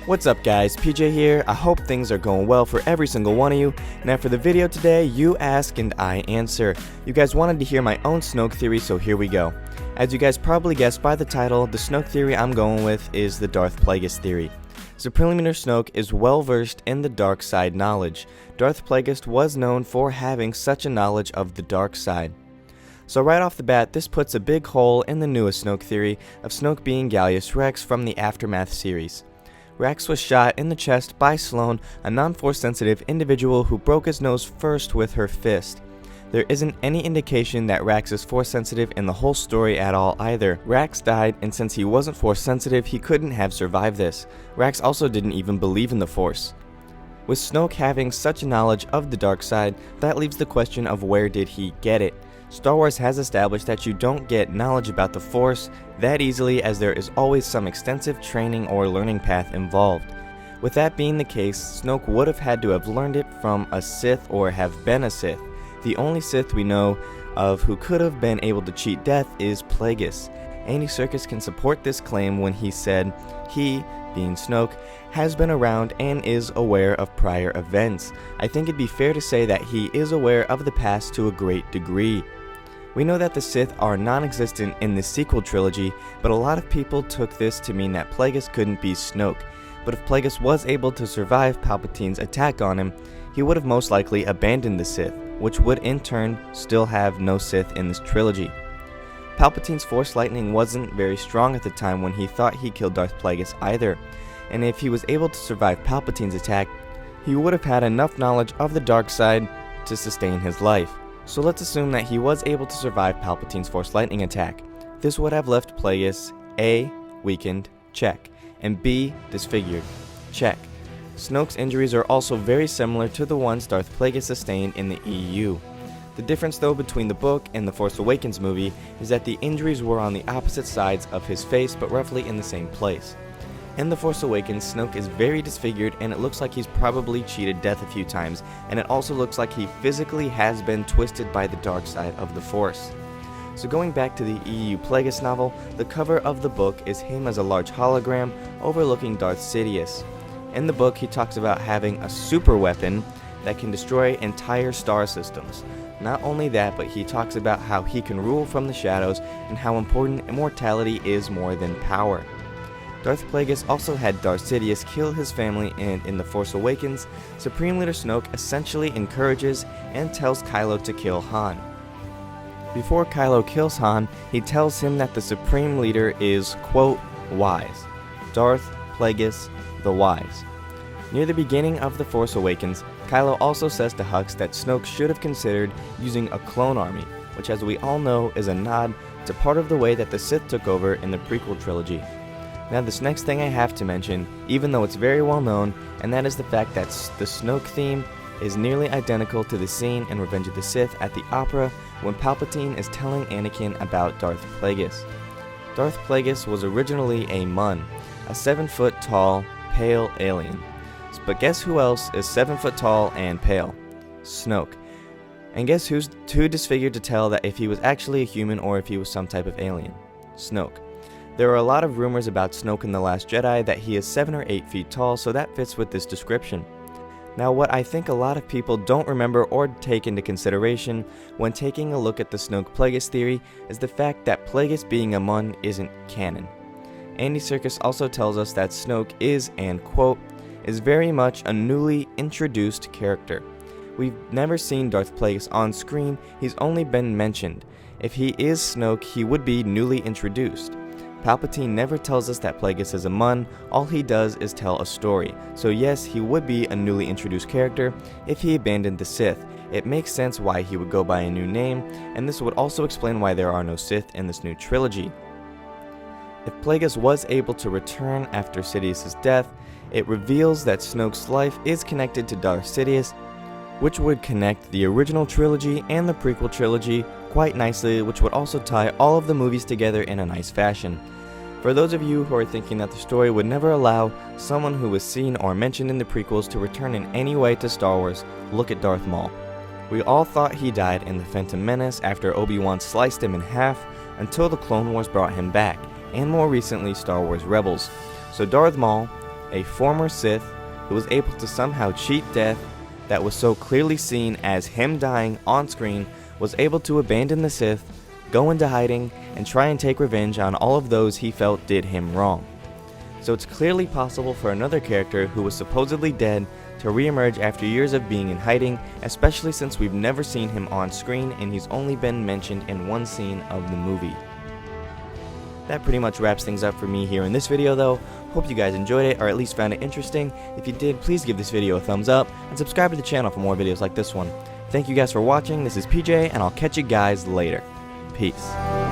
What's up guys, PJ here. I hope things are going well for every single one of you. Now for the video today, you ask and I answer. You guys wanted to hear my own Snoke theory, so here we go. As you guys probably guessed by the title, the Snoke theory I'm going with is the Darth Plagueis theory. Supreme Leader Snoke is well versed in the dark side knowledge. Darth Plagueis was known for having such a knowledge of the dark side. So right off the bat, this puts a big hole in the newest Snoke theory of Snoke being Gallius Rex from the Aftermath series. Rex was shot in the chest by Sloane, a non-force sensitive individual who broke his nose first with her fist. There isn't any indication that Rex is force sensitive in the whole story at all either. Rex died, and since he wasn't force sensitive, he couldn't have survived this. Rex also didn't even believe in the force. With Snoke having such a knowledge of the dark side, that leaves the question of where did he get it? Star Wars has established that you don't get knowledge about the Force that easily, as there is always some extensive training or learning path involved. With that being the case, Snoke would have had to have learned it from a Sith or have been a Sith. The only Sith we know of who could have been able to cheat death is Plagueis. Andy Serkis can support this claim when he said he, being Snoke, has been around and is aware of prior events. I think it'd be fair to say that he is aware of the past to a great degree. We know that the Sith are non-existent in the sequel trilogy, but a lot of people took this to mean that Plagueis couldn't be Snoke. But if Plagueis was able to survive Palpatine's attack on him, he would have most likely abandoned the Sith, which would in turn still have no Sith in this trilogy. Palpatine's Force lightning wasn't very strong at the time when he thought he killed Darth Plagueis either, and if he was able to survive Palpatine's attack, he would have had enough knowledge of the dark side to sustain his life. So let's assume that he was able to survive Palpatine's Force lightning attack. This would have left Plagueis A. weakened, check, and B. disfigured, check. Snoke's injuries are also very similar to the ones Darth Plagueis sustained in the EU. The difference though between the book and the Force Awakens movie is that the injuries were on the opposite sides of his face but roughly in the same place. In The Force Awakens, Snoke is very disfigured and it looks like he's probably cheated death a few times, and it also looks like he physically has been twisted by the dark side of the Force. So going back to the EU Plagueis novel, the cover of the book is him as a large hologram overlooking Darth Sidious. In the book, he talks about having a super weapon that can destroy entire star systems. Not only that, but he talks about how he can rule from the shadows and how important immortality is more than power. Darth Plagueis also had Darth Sidious kill his family, and in The Force Awakens, Supreme Leader Snoke essentially encourages and tells Kylo to kill Han. Before Kylo kills Han, he tells him that the Supreme Leader is, quote, wise. Darth Plagueis the Wise. Near the beginning of The Force Awakens, Kylo also says to Hux that Snoke should have considered using a clone army, which as we all know is a nod to part of the way that the Sith took over in the prequel trilogy. Now this next thing I have to mention, even though it's very well known, and that is the fact that the Snoke theme is nearly identical to the scene in Revenge of the Sith at the opera when Palpatine is telling Anakin about Darth Plagueis. Darth Plagueis was originally a Mun, a 7-foot tall, pale alien. But guess who else is 7 foot tall and pale? Snoke. And guess who's too disfigured to tell that if he was actually a human or if he was some type of alien? Snoke. There are a lot of rumors about Snoke in The Last Jedi that he is 7 or 8 feet tall, so that fits with this description. Now what I think a lot of people don't remember or take into consideration when taking a look at the Snoke Plagueis theory is the fact that Plagueis being a Mun isn't canon. Andy Serkis also tells us that Snoke is, and quote, is very much a newly introduced character. We've never seen Darth Plagueis on screen, he's only been mentioned. If he is Snoke, he would be newly introduced. Palpatine never tells us that Plagueis is a Mun, all he does is tell a story. So yes, he would be a newly introduced character if he abandoned the Sith. It makes sense why he would go by a new name, and this would also explain why there are no Sith in this new trilogy. If Plagueis was able to return after Sidious's death, it reveals that Snoke's life is connected to Darth Sidious, which would connect the original trilogy and the prequel trilogy quite nicely, which would also tie all of the movies together in a nice fashion. For those of you who are thinking that the story would never allow someone who was seen or mentioned in the prequels to return in any way to Star Wars, look at Darth Maul. We all thought he died in The Phantom Menace after Obi-Wan sliced him in half until the Clone Wars brought him back, and more recently Star Wars Rebels. So Darth Maul a former Sith who was able to somehow cheat death that was so clearly seen as him dying on screen, was able to abandon the Sith, go into hiding, and try and take revenge on all of those he felt did him wrong. So it's clearly possible for another character who was supposedly dead to re-emerge after years of being in hiding, especially since we've never seen him on screen and he's only been mentioned in one scene of the movie. That pretty much wraps things up for me here in this video though. Hope you guys enjoyed it, or at least found it interesting. If you did, please give this video a thumbs up, and subscribe to the channel for more videos like this one. Thank you guys for watching, this is PJ, and I'll catch you guys later. Peace.